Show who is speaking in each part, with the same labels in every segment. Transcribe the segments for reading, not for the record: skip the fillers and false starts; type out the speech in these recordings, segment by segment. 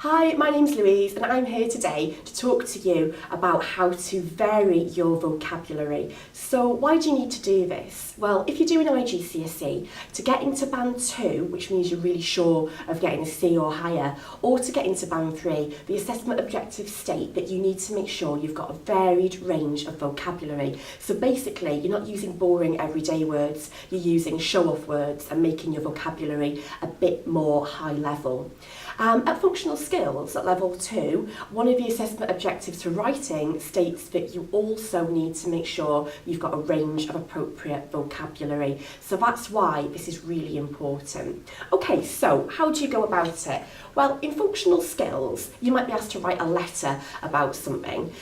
Speaker 1: Hi, my name's Louise and I'm here today to talk to you about how to vary your vocabulary. So why do you need to do this? Well, if you're doing GCSE, to get into band 2, which means you're really sure of getting a C or higher, or to get into band 3, the assessment objectives state that you need to make sure you've got a varied range of vocabulary. So basically, you're not using boring everyday words, you're using show-off words and making your vocabulary a bit more high level. At Functional Skills at level 2, one of the assessment objectives for writing states that you also need to make sure you've got a range of appropriate vocabulary. So that's why this is really important. Okay, so how do you go about it? Well, in Functional Skills, you might be asked to write a letter about something.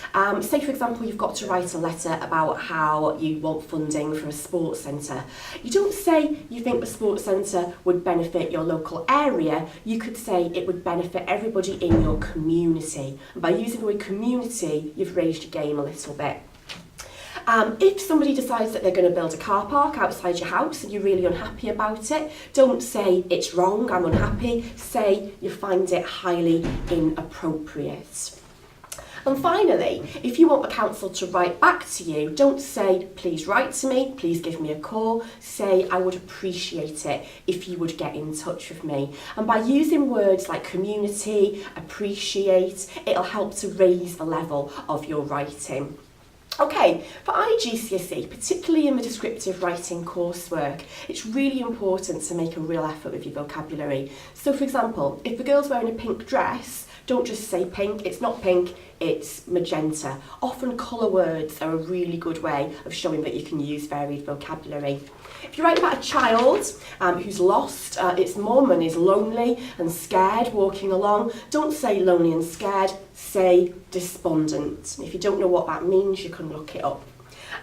Speaker 1: Say, for example, you've got to write a letter about how you want funding for a sports centre. You don't say you think the sports centre would benefit your local area. You could say it would benefit everybody in your community. And by using the word community, you've raised your game a little bit. If somebody decides that they're going to build a car park outside your house and you're really unhappy about it, don't say it's wrong, I'm unhappy. Say you find it highly inappropriate. And finally, if you want the council to write back to you, don't say, please write to me, please give me a call. Say, I would appreciate it if you would get in touch with me. And by using words like community, appreciate, it'll help to raise the level of your writing. Okay, for GCSE, particularly in the descriptive writing coursework, it's really important to make a real effort with your vocabulary. So for example, if the girl's wearing a pink dress, don't just say pink, it's not pink, it's magenta. Often colour words are a really good way of showing that you can use varied vocabulary. If you write about a child who's lost, its mum and is lonely and scared walking along, don't say lonely and scared, say despondent. If you don't know what that means, you can look it up.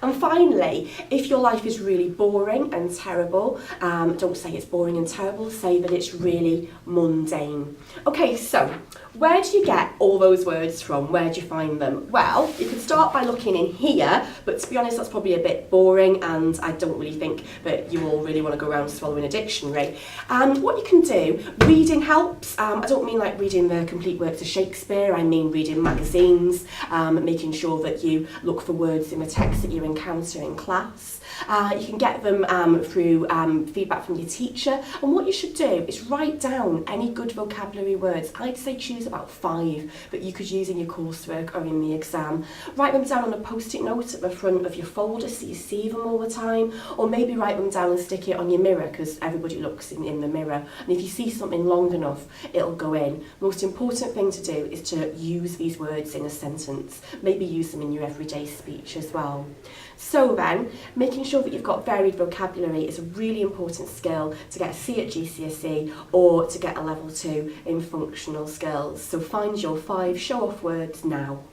Speaker 1: And finally, if your life is really boring and terrible, don't say it's boring and terrible, say that it's really mundane. Okay, so where do you get all those words from? Where do you find them? Well, you could start by looking in here, but to be honest, that's probably a bit boring and I don't really think that you all really want to go around swallowing a dictionary. What you can do, reading helps. I don't mean like reading the complete works of Shakespeare, I mean reading magazines, making sure that you look for words in the text that you encounter in class. You can get them through feedback from your teacher, and what you should do is write down any good vocabulary words. I'd say choose about 5 that you could use in your coursework or in the exam. Write them down on a post-it note at the front of your folder so you see them all the time, or maybe write them down and stick it on your mirror because everybody looks in the mirror, and if you see something long enough it'll go in. Most important thing to do is to use these words in a sentence, maybe use them in your everyday speech as well. So then, making sure that you've got varied vocabulary is a really important skill to get a C at GCSE or to get a level 2 in functional skills. So find your 5 show-off words now.